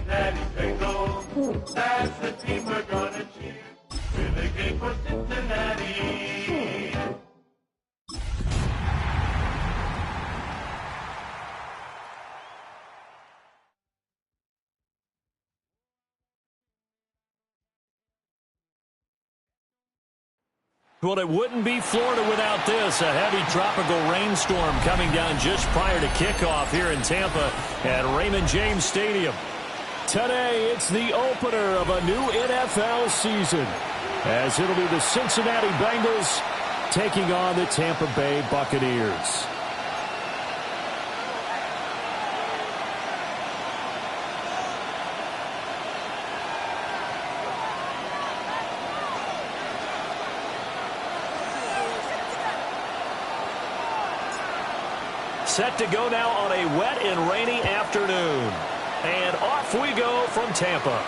Cincinnati Bengals. That's the team we're gonna cheer. We're the game for Cincinnati. Well, it wouldn't be Florida without this. A heavy tropical rainstorm coming down just prior to kickoff here in Tampa at Raymond James Stadium. Today, it's the opener of a new NFL season, as it'll be the Cincinnati Bengals taking on the Tampa Bay Buccaneers. Set to go now on a wet and rainy afternoon. And off we go from Tampa.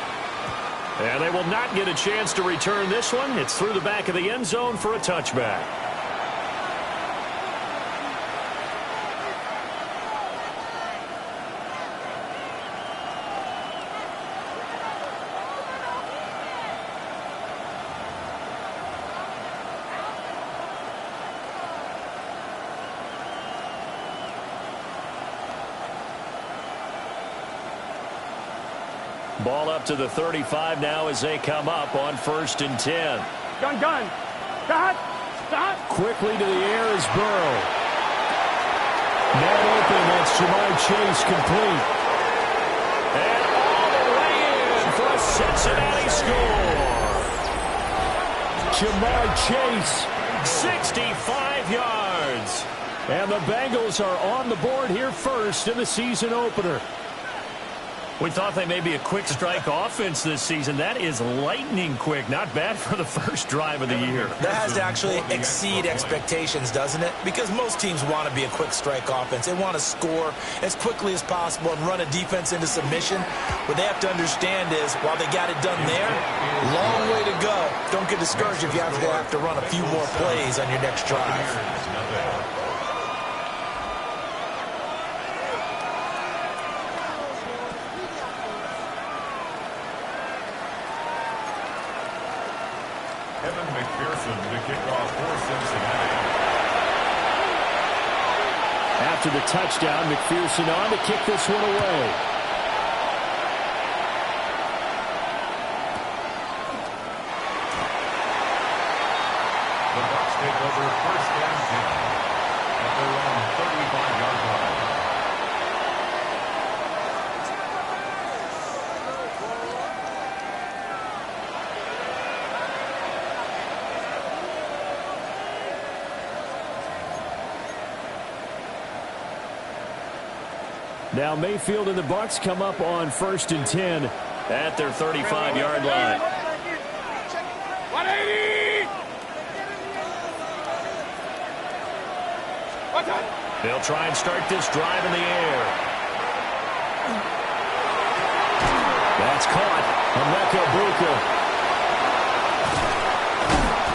And they will not get a chance to return this one. It's through the back of the end zone for a touchback. Ball up to the 35 now as they come up on 1st and 10. Gun. Stop. Quickly to the air is Burrow. Man open, that's Jamar Chase complete. And all the way in for a Cincinnati score. Jamar Chase, 65 yards. And the Bengals are on the board here first in the season opener. We thought they may be a quick strike offense this season. That is lightning quick. Not bad for the first drive of the year. That has to actually exceed expectations, doesn't it? Because most teams want to be a quick strike offense. They want to score as quickly as possible and run a defense into submission. What they have to understand is, while they got it done there, long way to go. Don't get discouraged if you have to run a few more plays on your next drive. To kick off for Cincinnati. After the touchdown, McPherson on to kick this one away. The Bucs take over 1st and 10 at their own 35-yard line. Now Mayfield and the Bucs come up on 1st and 10 at their 35-yard line. 180! They'll try and start this drive in the air. That's caught. Emeka Buka.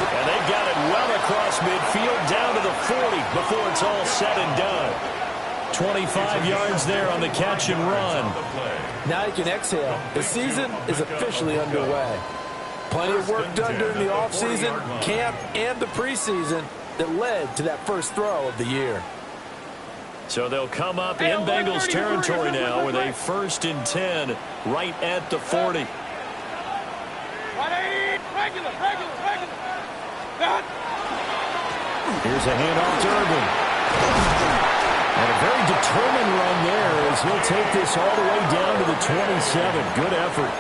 And they've got it well across midfield down to the 40 before it's all said and done. 25 yards there on the catch and run. Now you can exhale. The season is officially underway. Plenty of work done during the offseason, camp, and the preseason that led to that first throw of the year. So they'll come up in Bengals territory now with a 1st and 10 right at the 40. 180! Regular. Here's a handoff to Urban. And a very determined run there as he'll take this all the way down to the 27. Good effort.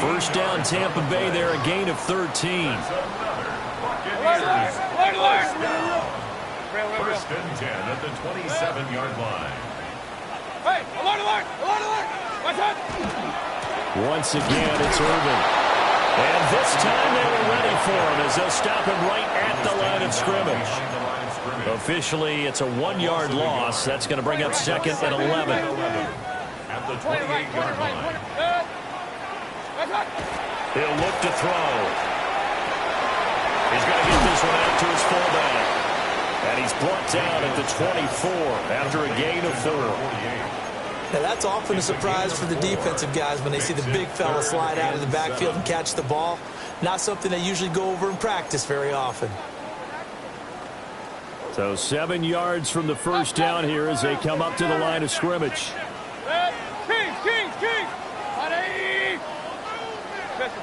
First down Tampa Bay there, a gain of 13. First and 10 at the 27-yard line. Hey, alert! Once again, it's Urban. And this time they were ready for him as they'll stop him right at the line of scrimmage. Officially, it's a 1-yard loss. That's going to bring up 2nd and 11. At the 28-yard line. He'll look to throw. He's going to get this one out to his fullback. And he's brought down at the 24 after a gain of 4. Now, that's often a surprise for the defensive guys when they see the big fella slide out of the backfield and catch the ball. Not something they usually go over in practice very often. So 7 yards from the first down here as they come up to the line of scrimmage. King! Honey! Pistol.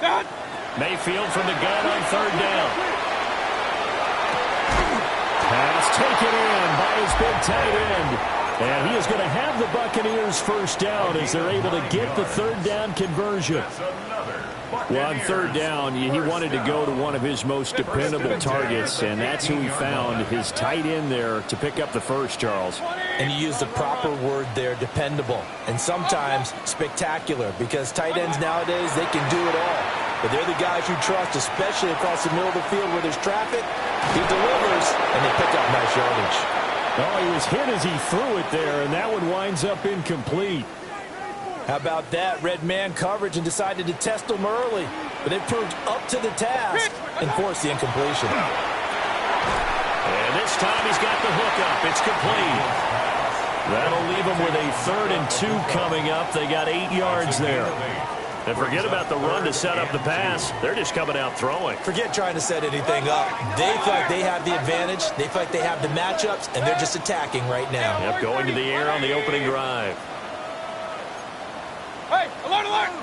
Dad! Mayfield from the gun on third down. Pass taken in by his big tight end. And he is going to have the Buccaneers first down as they're able to get the third down conversion. Well, on third down, he wanted to go to one of his most dependable targets, and that's who he found, his tight end there, to pick up the first, Charles. And you use the proper word there, dependable, and sometimes spectacular, because tight ends nowadays, they can do it all. But they're the guys you trust, especially across the middle of the field where there's traffic. He delivers, and they pick up nice yardage. Oh, he was hit as he threw it there, and that one winds up incomplete. How about that? Red man coverage and decided to test them early. But they proved up to the task and forced the incompletion. And this time he's got the hook up. It's complete. That'll leave them with a 3rd and 2 coming up. They got 8 yards there. And forget about the run to set up the pass. They're just coming out throwing. Forget trying to set anything up. They feel like they have the advantage. They feel like they have the matchups, and they're just attacking right now. Yep, going to the air on the opening drive. Hey, alert!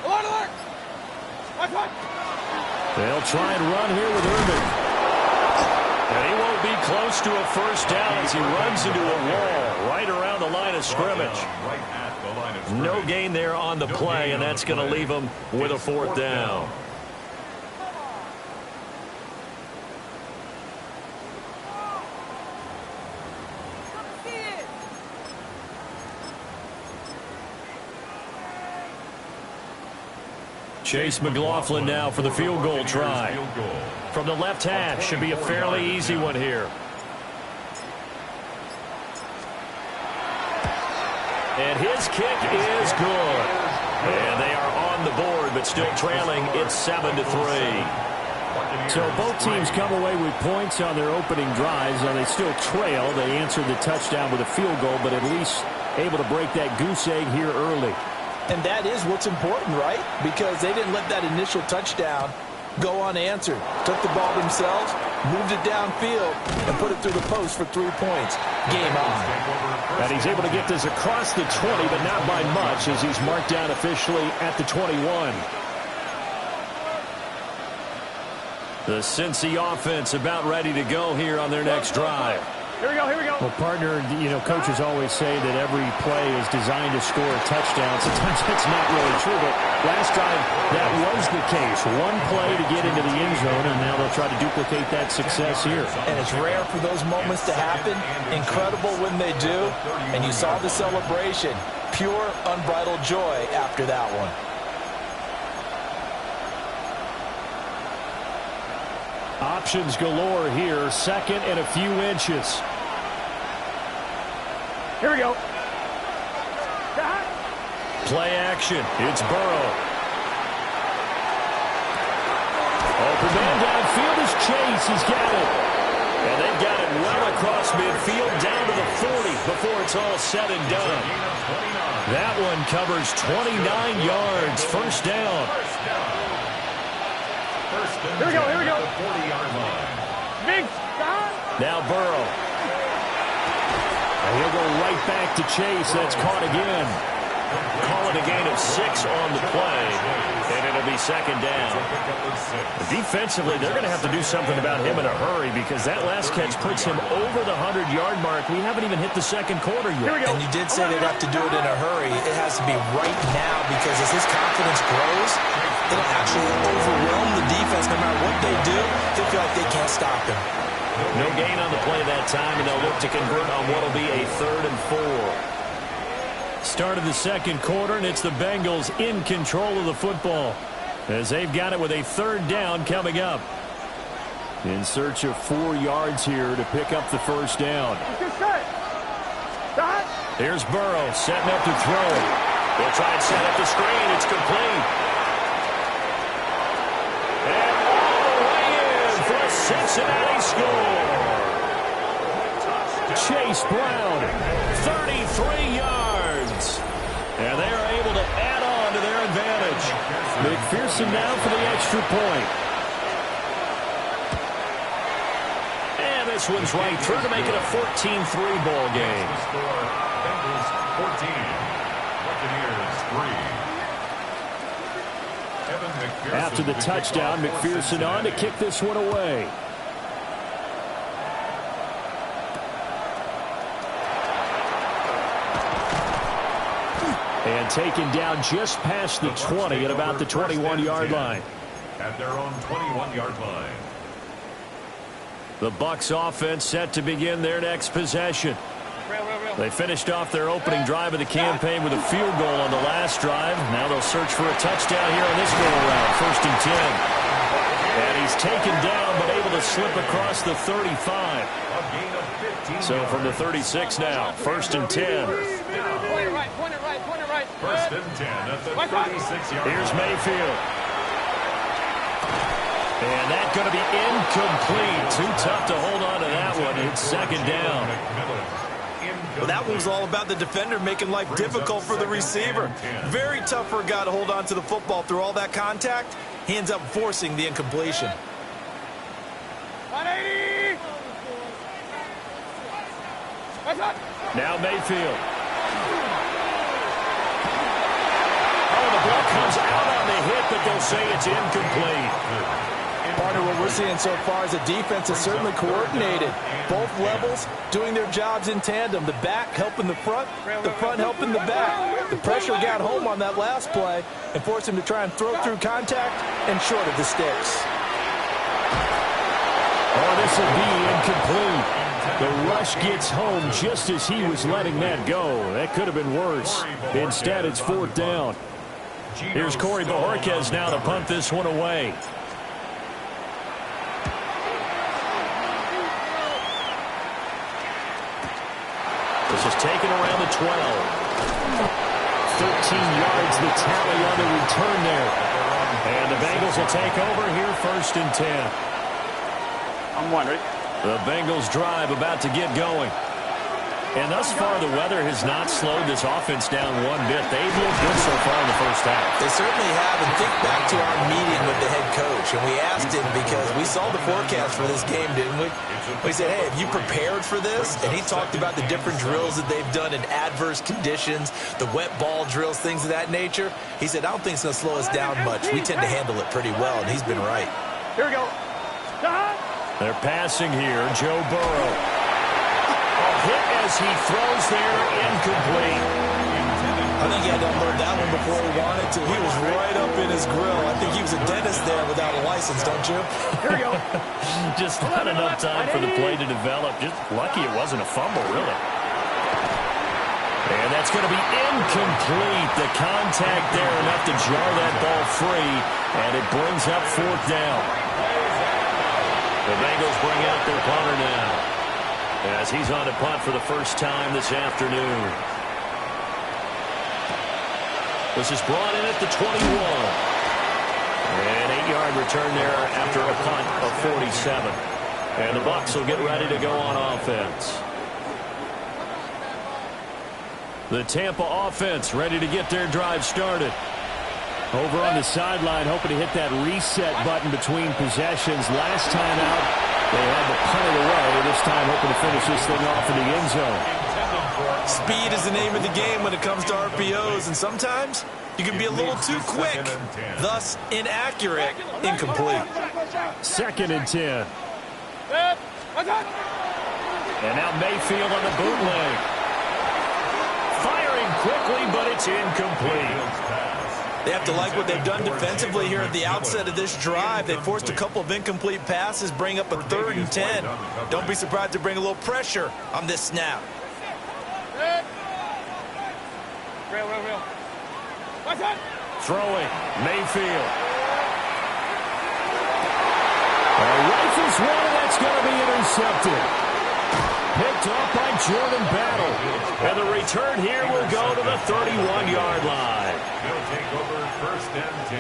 They'll try and run here with Urban. And he won't be close to a first down as he runs into a wall right around the line of scrimmage. No gain there on the play, and that's going to leave him with a 4th down. Chase McLaughlin now for the field goal try. From the left hash, should be a fairly easy one here. And his kick is good. And they are on the board, but still trailing. It's 7-3. So both teams come away with points on their opening drives. Now they still trail. They answered the touchdown with a field goal, but at least able to break that goose egg here early. And that is what's important, right? Because they didn't let that initial touchdown go unanswered. Took the ball themselves, moved it downfield, and put it through the post for 3 points. Game on. And he's able to get this across the 20, but not by much, as he's marked down officially at the 21. The Cincy offense about ready to go here on their next drive. Here we go. Well, partner, coaches always say that every play is designed to score a touchdown. Sometimes that's not really true, but last drive, that was the case. One play to get into the end zone, and now they'll try to duplicate that success here. And it's rare for those moments to happen. Incredible when they do. And you saw the celebration. Pure, unbridled joy after that one. Options galore here. 2nd and a few inches. Here we go. Play action. It's Burrow. Open man downfield is Chase. He's got it. And they've got it well across midfield down to the 40 before it's all said and done. That one covers 29 yards. First down. Here we go. 40-yard line. Big. Now Burrow. And he'll go right back to Chase. That's caught again. Call it a gain of 6 on the play. And it'll be 2nd down. Defensively, they're going to have to do something about him in a hurry because that last catch puts him over the 100-yard mark. We haven't even hit the 2nd quarter yet. And you did say they'd have to do it in a hurry. It has to be right now because as his confidence grows, it'll actually overwhelm the defense. No matter what they do, they'll feel like they can't stop him. No gain on the play that time, and they'll look to convert on what will be a 3rd and 4. Start of the 2nd quarter, and it's the Bengals in control of the football as they've got it with a 3rd down coming up. In search of 4 yards here to pick up the first down. Here's Burrow setting up to throw. They'll try and set up the screen. It's complete. And all the way in for a Cincinnati score. Chase Brown, 33 yards. And they are able to add on to their advantage. McPherson now for the extra point. And this one's right through to make it a 14-3 ball game. The score, Bengals 14, Buccaneers 3. Evan McPherson After the touchdown, McPherson on to kick this one away. And taken down just past the 20 at about the 21-yard line. At their own 21-yard line. The Bucs offense set to begin their next possession. They finished off their opening drive of the campaign with a field goal on the last drive. Now they'll search for a touchdown here on this go-around. 1st and 10. And he's taken down but able to slip across the 35. So from the 36 now, 1st and 10. Point it right. 1st and 10 at the 36-yard line. Here's Mayfield. And that's going to be incomplete. Too tough to hold on to that one. It's 2nd down. Well, that one was all about the defender making life difficult for the receiver. Very tough for a guy to hold on to the football through all that contact. He ends up forcing the incompletion. 180. Now Mayfield. Oh, the ball comes out on the hit, but they'll say it's incomplete. Partner, what we're seeing so far is the defense is certainly coordinated. Both levels doing their jobs in tandem. The back helping the front helping the back. The pressure got home on that last play and forced him to try and throw through contact and short of the sticks. Oh, this will be incomplete. The rush gets home just as he was letting that go. That could have been worse. Instead, it's 4th down. Here's Corey Bojorquez now to punt this one away. This is taken around the 12. 13 yards the tally on the return there. And the Bengals will take over here 1st and 10. I'm wondering. The Bengals drive about to get going. And thus far, the weather has not slowed this offense down one bit. They've looked good so far in the first half. They certainly have. And think back to our meeting with the head coach. And we asked him because we saw the forecast for this game, didn't we? We said, hey, have you prepared for this? And he talked about the different drills that they've done in adverse conditions, the wet ball drills, things of that nature. He said, I don't think it's going to slow us down much. We tend to handle it pretty well, and he's been right. Here we go. They're passing here. Joe Burrow. Hit as he throws there, incomplete. I think he had to unload that one before he wanted to. He was right up in his grill. I think he was a dentist there without a license, don't you? Here we go. Just not enough time for the play to develop. Just lucky it wasn't a fumble, really. And that's going to be incomplete. The contact there enough to jar that ball free, and it brings up 4th down. The Bengals bring out their punter now, as he's on to punt for the first time this afternoon. This is brought in at the 21. An 8-yard return there after a punt of 47. And the Bucs will get ready to go on offense. The Tampa offense ready to get their drive started. Over on the sideline, hoping to hit that reset button between possessions. Last time out, they had to punt it away. This time hoping to finish this thing off in the end zone. Speed is the name of the game when it comes to RPOs, and sometimes you can be a little too quick, thus inaccurate, incomplete. 2nd and 10. And now Mayfield on the bootleg. Firing quickly, but it's incomplete. They have to like what they've done defensively here at the outset of this drive. They forced a couple of incomplete passes, bring up a 3rd and 10. Don't be surprised to bring a little pressure on this snap. Real. Throwing, Mayfield. Rifles one, and that's going to be intercepted. Picked off by Jordan Battle. And the return here will go to the 31-yard line. He'll take over 1st and 10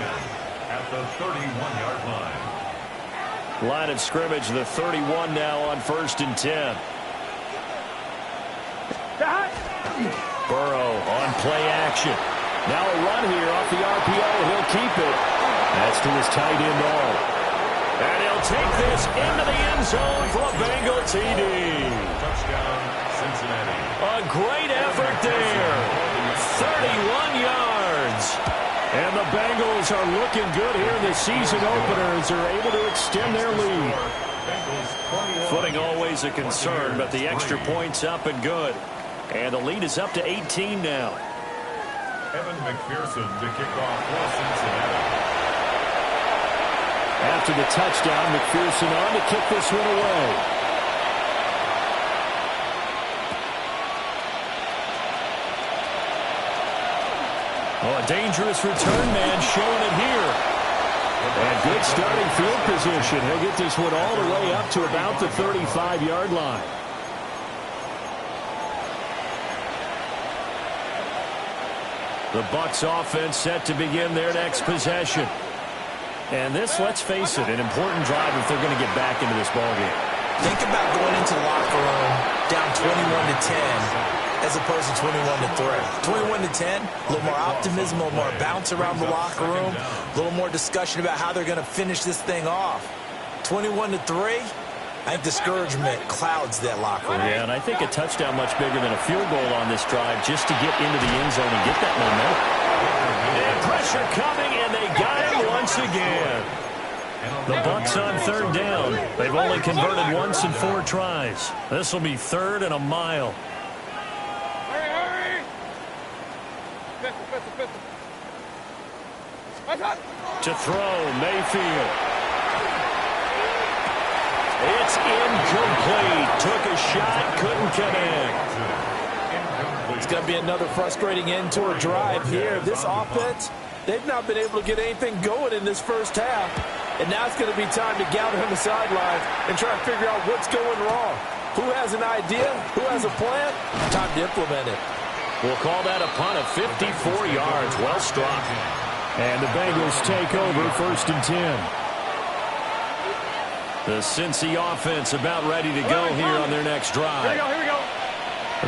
at the 31-yard line. Line of scrimmage, the 31 now on 1st and 10. Burrow on play action. Now a run here off the RPO. He'll keep it. That's to his tight end all. And he'll take this into the end zone for a Bengal TD. Touchdown, Cincinnati. A great effort there. 31 yards. And the Bengals are looking good here in the season opener as they're able to extend their lead. Footing always a concern, but the extra point's up and good. And the lead is up to 18 now. Evan McPherson to kick off for Cincinnati. After the touchdown, McPherson on to kick this one away. Oh, a dangerous return man showing it here. And good starting field position. He'll get this one all the way up to about the 35-yard line. The Bucs offense set to begin their next possession. And this, let's face it, an important drive if they're going to get back into this ballgame. Think about going into the locker room down 21-10 as opposed to 21-3. 21-10, a little more optimism, a little more bounce around the locker room, a little more discussion about how they're going to finish this thing off. 21-3, I think discouragement clouds that locker room. Yeah, and I think a touchdown much bigger than a field goal on this drive just to get into the end zone and get that momentum. And pressure coming, and they got him once again. The Bucs on third down. They've only converted once in 4 tries. This will be third and a mile. Hurry! Pistol. To throw, Mayfield. It's incomplete. Took a shot, couldn't connect. It's going to be another frustrating end to a drive here. This offense, they've not been able to get anything going in this first half. And now it's going to be time to gather on the sidelines and try to figure out what's going wrong. Who has an idea? Who has a plan? Time to implement it. We'll call that a punt of 54 yards. Well struck. And the Bengals take over first and 10. The Cincy offense about ready to go here on their next drive. Here we go.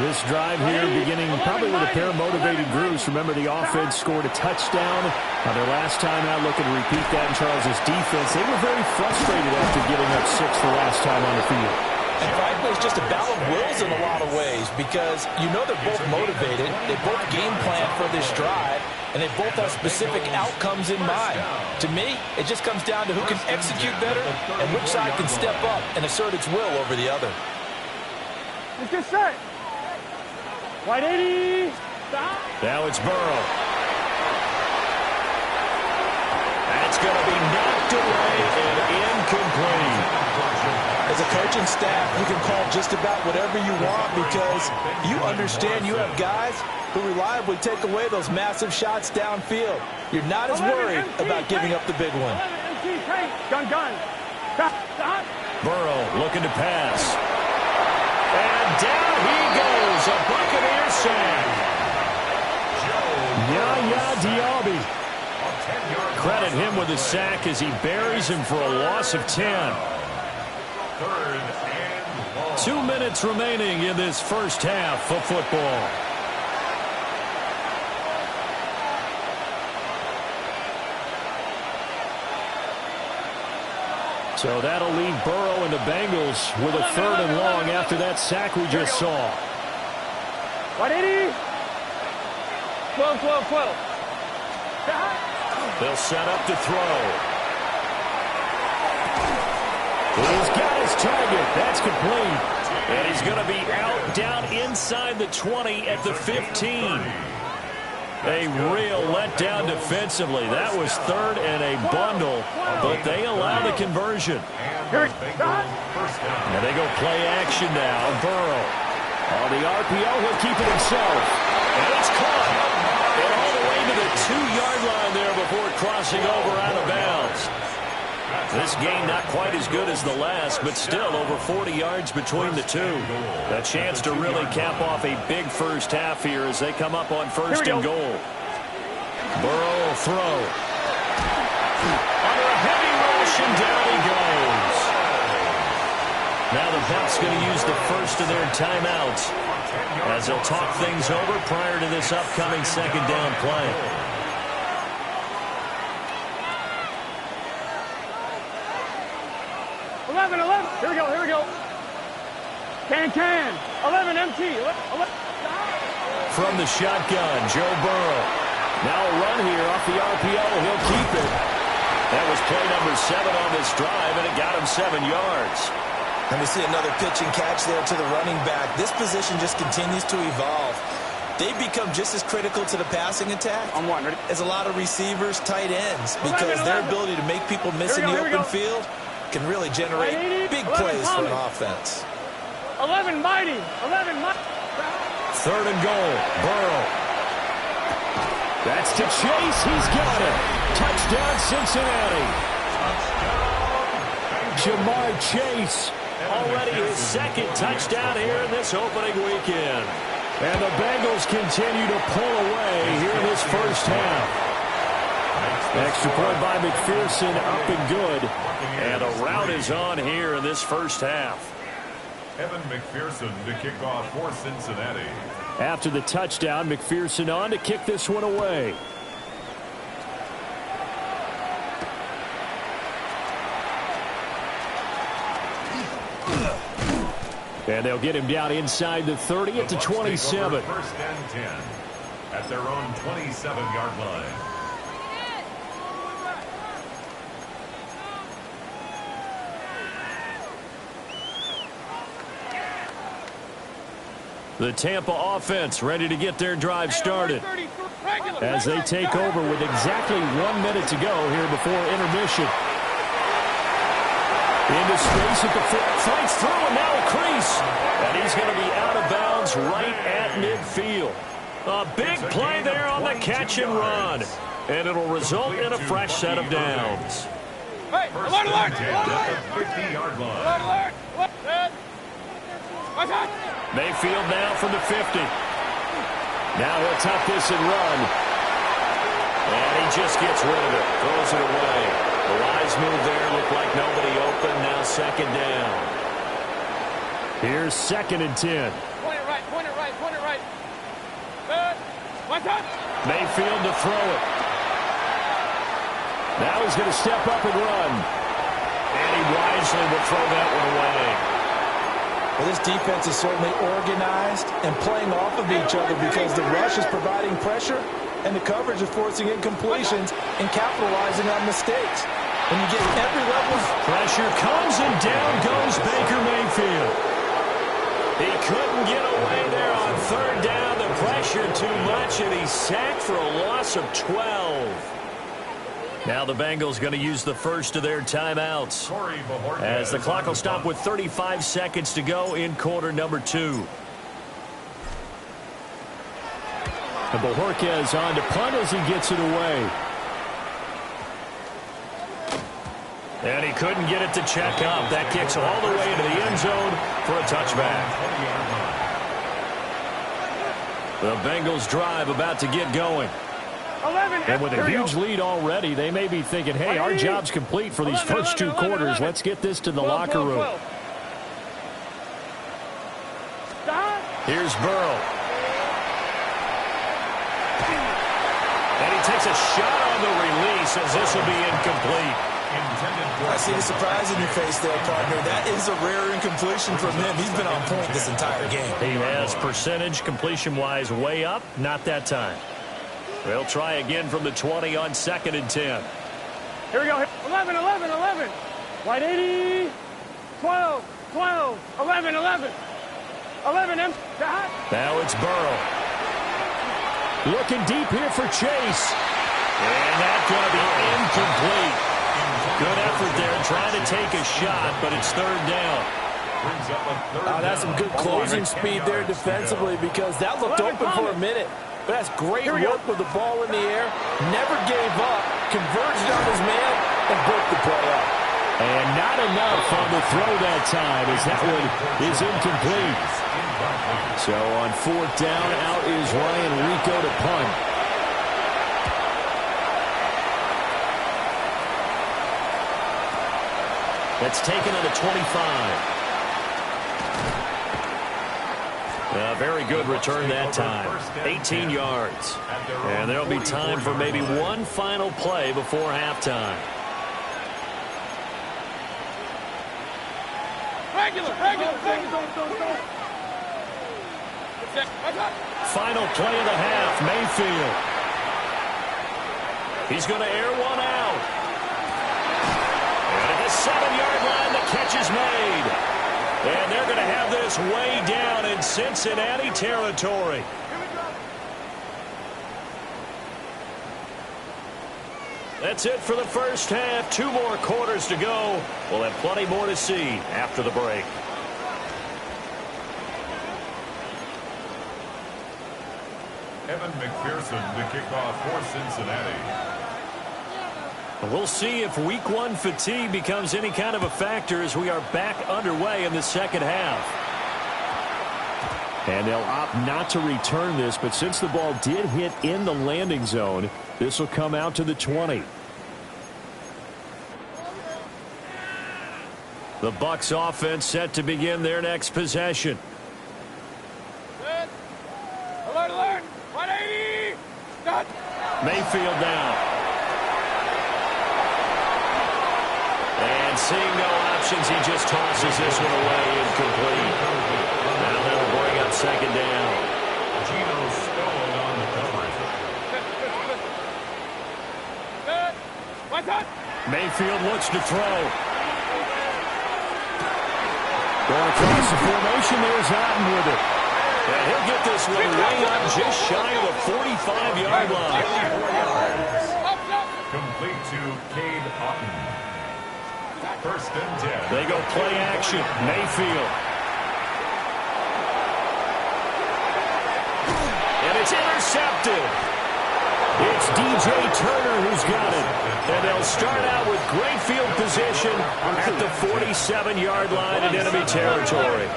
This drive here beginning probably with a pair of motivated groups. Remember, the offense scored a touchdown. Their last time out, looking to repeat that in Charles' defense. They were very frustrated after giving up 6 the last time on the field. And frankly, it's just a battle of wills in a lot of ways because you know they're both motivated. They both game plan for this drive, and they both have specific outcomes in mind. To me, it just comes down to who can execute better and which side can step up and assert its will over the other. Let's get set. White 80. Stop. Now it's Burrow. That's going to be knocked away and incomplete. As a coaching staff, you can call just about whatever you want because you understand you have guys who reliably take away those massive shots downfield. You're not as worried about giving up the big one. Gun. Stop. Burrow looking to pass. And down he goes. A Buccaneer sack. Yaya Diaby. Credit him with a sack as he buries him for a loss of 10. 2 minutes remaining in this first half of football. So that'll leave Burrow and the Bengals with a third and long after that sack we just saw. 180. 12. They'll set up to throw. He's got his target. That's complete. And he's going to be out down inside the 20 at the 15. A real letdown defensively. That was third and a bundle, but they allow the conversion. And they go play action now. Burrow. On the RPO, he'll keep it himself. And it's caught. And all the way to the 2-yard line there before crossing over out of bounds. This game not quite as good as the last, but still over 40 yards between the two. A chance to really cap off a big first half here as they come up on first and goal. Burrow will throw. Under a heavy rush, and down he goes. Now the Bucs going to use the first of their timeouts as they'll talk things over prior to this upcoming second down play. Here we go. Can. 11 empty. From the shotgun, Joe Burrow. Now a run here off the RPO. He'll keep it. That was play number 7 on this drive, and it got him 7 yards. And we see another pitch and catch there to the running back. This position just continues to evolve. They become just as critical to the passing attack as a lot of receivers, tight ends, because their ability to make people miss in the open field can really generate big plays for an offense. 11 mighty. 3rd and goal. Burrow. That's to Chase. He's got it. Touchdown, Cincinnati. Jamar Chase. Already his 2nd touchdown here in this opening weekend. And the Bengals continue to pull away here in this first half. Extra point by McPherson, up and good. And a rout is on here in this first half. Evan McPherson to kick off for Cincinnati. After the touchdown, McPherson on to kick this one away. And they'll get him down inside the 30 at the 27. First and 10 at their own 27-yard line. The Tampa offense ready to get their drive started as they take over with exactly 1 minute to go here before intermission. Into space at the foot, fights through, and now a crease. And he's going to be out of bounds right at midfield. A big play there on the catch and run. And it'll result in a fresh set of downs. Hey, alert! 50-yard line. Mayfield now from the 50. Now he'll tuck this and run. And he just gets rid of it. Throws it away. The wise move there. Looked like nobody open. Now 2nd down. Here's 2nd and 10. Point it right. Good. Watch out. Mayfield to throw it. Now he's going to step up and run. And he wisely will throw that one away. Well, this defense is certainly organized and playing off of each other because the rush is providing pressure and the coverage is forcing incompletions and capitalizing on mistakes. When you get every level, pressure comes and down goes Baker Mayfield. He couldn't get away there on 3rd down. The pressure too much, and he's sacked for a loss of 12. Now the Bengals going to use the first of their timeouts as the clock will stop with 35 seconds to go in quarter number 2. And Bojorquez on to punt as he gets it away. And he couldn't get it to check up. That kicks all the way into the end zone for a touchback. The Bengals drive about to get going. 11. And with a huge lead already, they may be thinking, hey, our job's complete for these first 2 quarters. Let's get this to the locker room. Here's Burrow. And he takes a shot on the release as this will be incomplete. I see the surprise in your face there, partner. That is a rare incompletion from him. He's been on point this entire game. He has percentage completion-wise way up. Not that time. They'll try again from the 20 on 2nd and 10. Here we go. 11. Wide 80. 12. 11. 11 empty. Now it's Burrow. Looking deep here for Chase. And that's going to be incomplete. Good effort there trying to take a shot, but it's 3rd down. that's some good closing speed there defensively because that looked open for a minute. But that's great work with the ball in the air. Never gave up. Converged on his man and broke the play up. And not enough on the throw that time as that one is incomplete. So on 4th down, out is Ryan Rico to punt. That's taken on the 25. A very good return that time. 18 yards. And there'll be time for maybe one final play before halftime. Regular. Final play of the half, Mayfield. He's going to air one out. And at the 7-yard line, the catch is made. And they're going to have this way down in Cincinnati territory. That's it for the first half. 2 more quarters to go. We'll have plenty more to see after the break. Evan McPherson to kick off for Cincinnati. We'll see if week 1 fatigue becomes any kind of a factor as we are back underway in the second half. And they'll opt not to return this, but since the ball did hit in the landing zone, this will come out to the 20. The Bucs offense set to begin their next possession. Good. Alert. 180. Done. Mayfield down. And seeing no options, he just tosses this one away incomplete. Now that'll bring up second down. Gino Stone on the coverage. Good. One touch. Mayfield looks to throw. Going across the formation, there's Otten with it. And he'll get this one way up just shy of the 45-yard line. Complete to Cade Otten. First and 10. They go play action. Mayfield. And it's intercepted. It's DJ Turner who's got it. And they'll start out with great field position at the 47-yard line in enemy territory.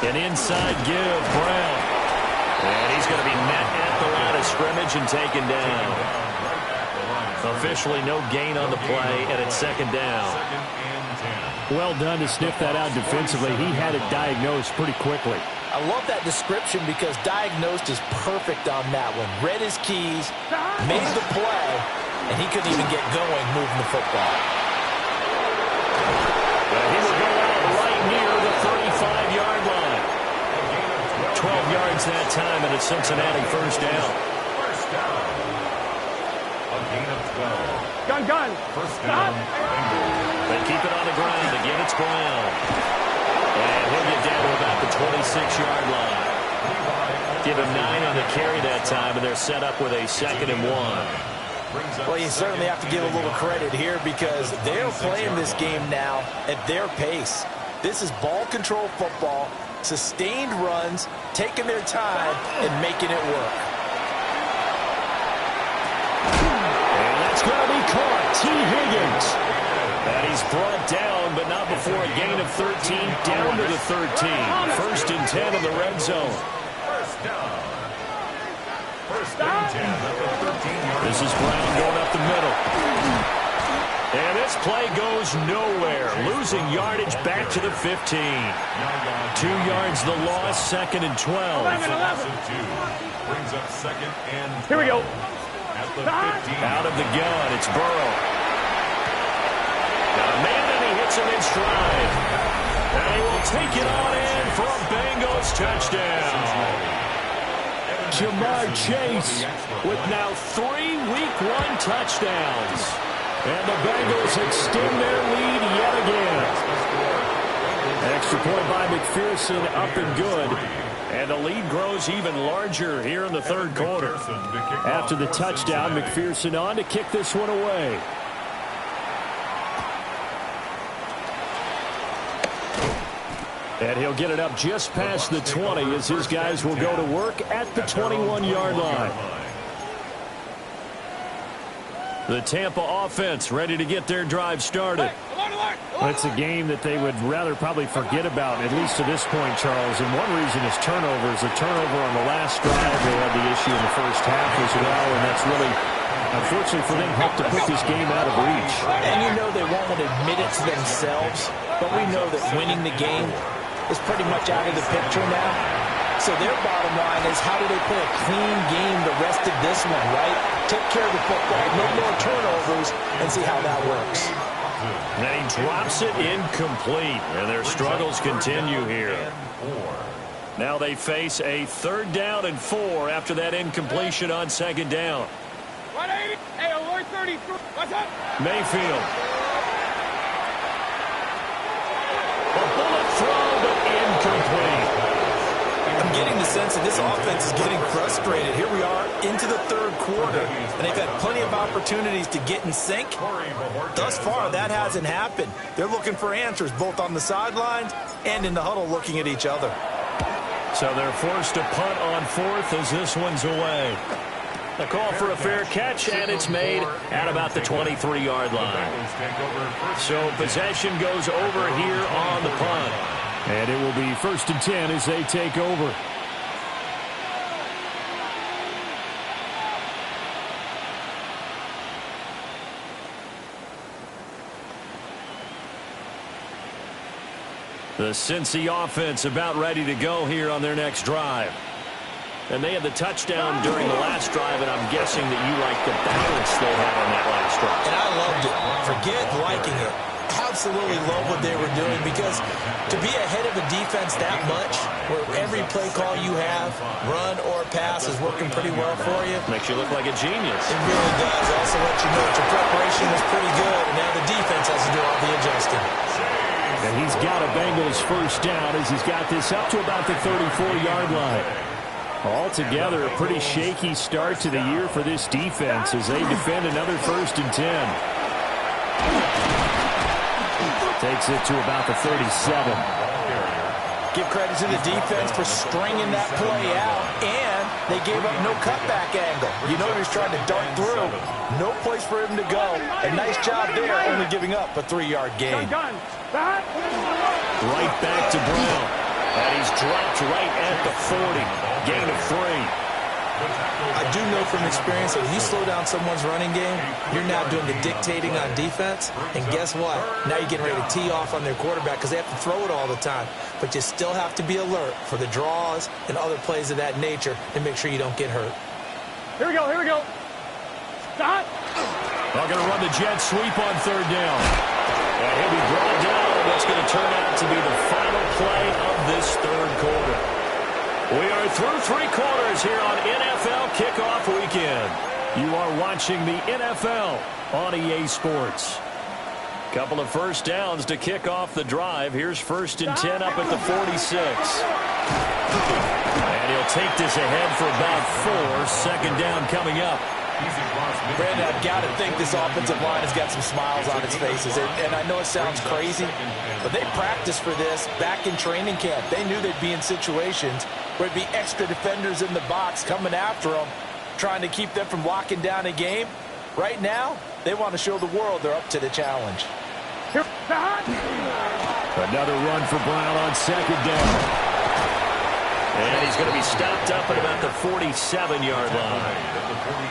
An inside give, Brown. And he's going to be met at the line of scrimmage and taken down. Officially no gain on the play, and it's second down. Well done to sniff that out defensively. He had it diagnosed pretty quickly. I love that description because diagnosed is perfect on that one. Read his keys, made the play, and he couldn't even get going moving the football. He will go out right near the 35-yard line. 12 yards that time, and a Cincinnati first down. First down. A gain of 12. Gun. First down. They keep it on the ground. Again, it's Brown. And he'll get down to about the 26-yard line. Give him 9 on the carry that time, and they're set up with a 2nd and 1. Well, you certainly have to give a little credit here because they're playing this game now at their pace. This is ball control football, sustained runs, taking their time, and making it work. And that's going to be caught. T. Higgins. And he's brought down, but not before a gain of 13, down to the 13. First and 10 in the red zone. First down. First and 10 at the 13-yard. This is Brown going up the middle. And this play goes nowhere. Losing yardage back to the 15. 2 yards the loss, 2nd and 12. Brings up second and 12. Here we go. At the 15. Out of the gun, it's Burrow. Got a man, and he hits him in stride. And he will take it on in for a Bengals touchdown. Jamar Chase with now 3 Week 1 touchdowns. And the Bengals extend their lead yet again. Extra point by McPherson, up and good. And the lead grows even larger here in the third quarter. After the touchdown, McPherson on to kick this one away. And he'll get it up just past the 20 as his guys will go to work at the 21-yard line. The Tampa offense ready to get their drive started. Well, it's a game that they would rather probably forget about, at least to this point, Charles. And one reason is turnovers. A turnover on the last drive. They had the issue in the first half as well, and that's really unfortunately for them, helped to put this game out of reach. And you know they won't want to admit it to themselves, but we know that winning the game is pretty much out of the picture now. So their bottom line is, how do they play a clean game the rest of this one, right? Take care of the football, no more turnovers, and see how that works. And he drops it incomplete, and their struggles continue here. Now they face a 3rd down and 4 after that incompletion on 2nd down. 180. Hey, alert 33. What's up? Mayfield. A bullet throw, but incomplete. I'm getting the sense that this offense is getting frustrated. Here we are into the 3rd quarter, and they've had plenty of opportunities to get in sync. Thus far, that hasn't happened. They're looking for answers both on the sidelines and in the huddle looking at each other. So they're forced to punt on 4th as this one's away. The call for a fair catch, and it's made at about the 23-yard line. So possession goes over here on the punt. And it will be 1st and 10 as they take over. The Cincy offense about ready to go here on their next drive. And they had the touchdown during the last drive, and I'm guessing that you like the balance they had on that last drive. And I loved it. Forget liking it. Absolutely love what they were doing, because to be ahead of a defense that much, where every play call you have, run or pass, is working pretty well for you. Makes you look like a genius. It really does. Also let you know that your preparation was pretty good, and now the defense has to do all the adjusting. And he's got a Bengals 1st down as he's got this up to about the 34-yard line. Altogether, a pretty shaky start to the year for this defense as they defend another 1st and 10. Takes it to about the 37. Give credit to the defense for stringing that play out, and they gave up no cutback angle. You know he was trying to dart through. No place for him to go. A nice job there, only giving up a 3-yard gain. Right back to Brown. And he's dropped right at the 40. Gain of 3. I do know from experience that when you slow down someone's running game, you're now doing the dictating on defense. And guess what? Now you're getting ready to tee off on their quarterback because they have to throw it all the time. But you still have to be alert for the draws and other plays of that nature and make sure you don't get hurt. Here we go. Here we go. Stop. They're going to run the jet sweep on 3rd down. And he'll be brought down. That's going to turn out to be the final play of this 3rd quarter. We are through 3 quarters here on NFL Kickoff Weekend. You are watching the NFL on EA Sports. Couple of 1st downs to kick off the drive. Here's 1st and 10 up at the 46. And he'll take this ahead for about 4. 2nd down coming up. Brandon, I've got to think this offensive line has got some smiles on its faces. And I know it sounds crazy, but they practiced for this back in training camp. They knew they'd be in situations where it'd be extra defenders in the box coming after them, trying to keep them from locking down a game. Right now, they want to show the world they're up to the challenge. Another run for Brown on 2nd down. And he's going to be stopped up at about the 47-yard line.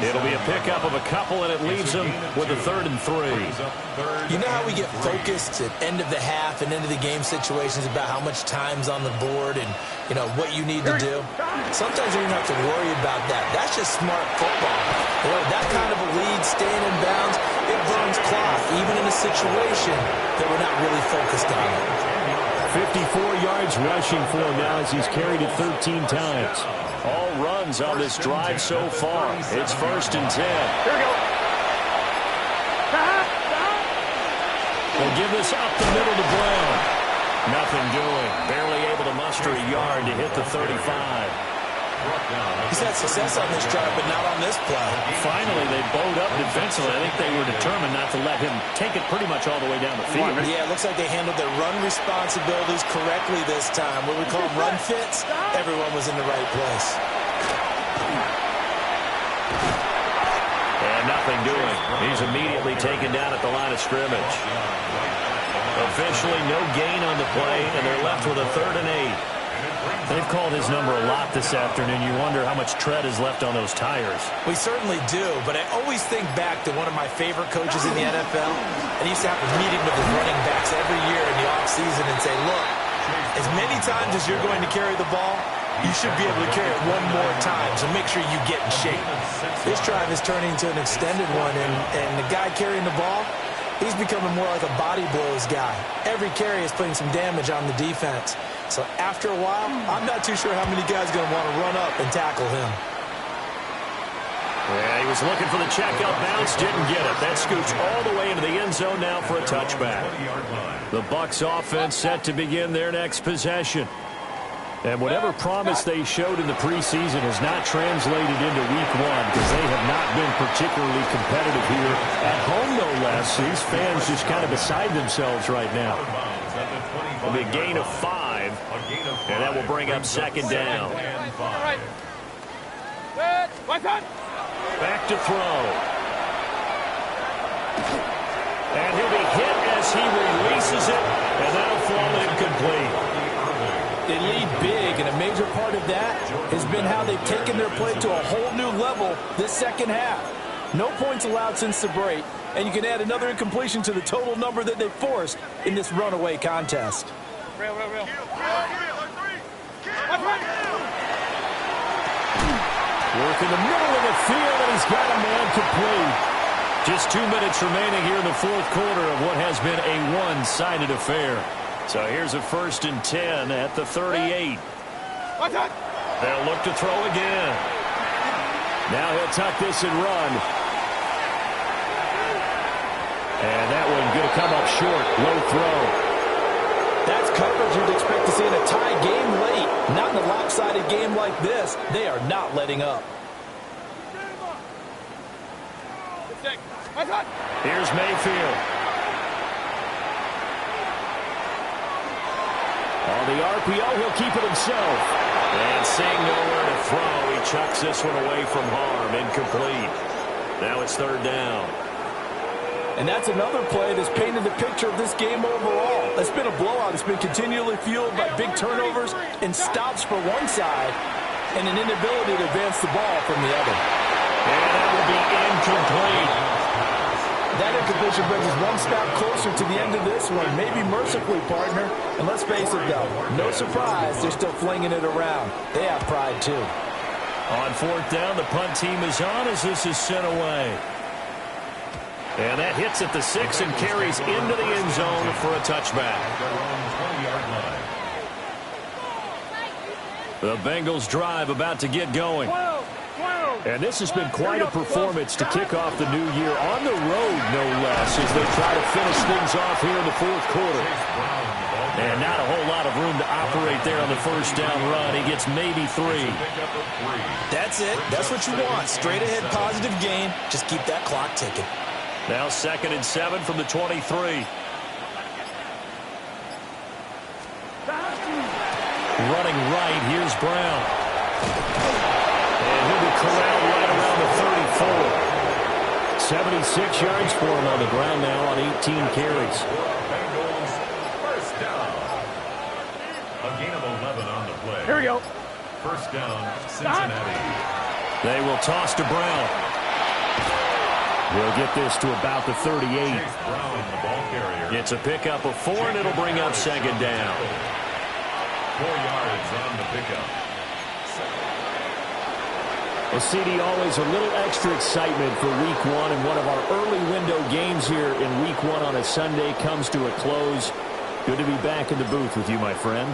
It'll be a pickup of a couple, and it leaves him with a 3rd and 3. You know how we get focused at end of the half and into the game situations about how much time's on the board and, you know, what you need to do? Sometimes you don't have to worry about that. That's just smart football. You know, that kind of a lead, staying in bounds, it burns clock, even in a situation that we're not really focused on it. 54 yards rushing for him now as he's carried it 13 times. All runs on this drive so far. It's 1st and 10. Here we go. They'll give this up the middle to Brown. Nothing doing. Barely able to muster a yard to hit the 35. He's had success on this drive, but not on this play. Finally, they bowed up defensively. I think they were determined not to let him take it pretty much all the way down the field. Yeah, it looks like they handled their run responsibilities correctly this time. What we call run fits, everyone was in the right place. And nothing doing. He's immediately taken down at the line of scrimmage. Officially no gain on the play, and they're left with a 3rd and 8. They've called his number a lot this afternoon. You wonder how much tread is left on those tires. We certainly do, but I always think back to one of my favorite coaches in the NFL. And he used to have a meeting with his running backs every year in the offseason and say, look, as many times as you're going to carry the ball, you should be able to carry it one more time, so make sure you get in shape. This drive is turning into an extended one, and the guy carrying the ball, he's becoming more like a body blows guy. Every carry is putting some damage on the defense. So after a while, I'm not too sure how many guys are going to want to run up and tackle him. Yeah, he was looking for the check-up bounce, didn't get it. That scoots all the way into the end zone now for a touchback. The Bucs offense set to begin their next possession. And whatever promise they showed in the preseason has not translated into week one because they have not been particularly competitive here. At home, no less. These fans just kind of beside themselves right now. It'll be a gain of 5, and that will bring up second down. Back to throw. And he'll be hit as he releases it, and that'll fall incomplete. They lead big, and a major part of that has been how they've taken their play to a whole new level this second half. No points allowed since the break, and you can add another incompletion to the total number that they forced in this runaway contest. Real. Work in the middle of the field, and he's got a man complete. Just 2 minutes remaining here in the fourth quarter of what has been a one-sided affair. So here's a 1st and 10 at the 38. They'll look to throw again. Now he'll tuck this and run. And that one going to come up short. Low throw. That's coverage you'd expect to see in a tie game late. Not in a lopsided game like this. They are not letting up. Here's Mayfield. On the RPO, he'll keep it himself. And seeing nowhere to throw, he chucks this one away from harm. Incomplete. Now it's 3rd down. And that's another play that's painted the picture of this game overall. It's been a blowout. It's been continually fueled by big turnovers and stops for one side and an inability to advance the ball from the other. And that will be incomplete. That incompletion brings us one step closer to the end of this one. Maybe mercifully, partner. And let's face it, though, no surprise, they're still flinging it around. They have pride, too. On 4th down, the punt team is on as this is sent away. And that hits at the 6 and carries into the end zone for a touchback. The Bengals drive about to get going. And this has been quite a performance to kick off the new year on the road, no less, as they try to finish things off here in the fourth quarter. And not a whole lot of room to operate there on the first down run. He gets maybe 3. That's it. That's what you want. Straight ahead positive gain. Just keep that clock ticking. Now 2nd and 7 from the 23. Running right, here's Brown. And he'll be corralled right around the 34. 76 yards for him on the ground now on 18 carries. First down. A gain of 11 on the play. Here we go. First down, Cincinnati. They will toss to Brown. We'll get this to about the 38. Chase Brown, the ball carrier. It's a pickup of 4, and it'll bring up 2nd down. 4 yards on the pickup. Well, CD, always a little extra excitement for week one, and one of our early window games here in week one on a Sunday comes to a close. Good to be back in the booth with you, my friend.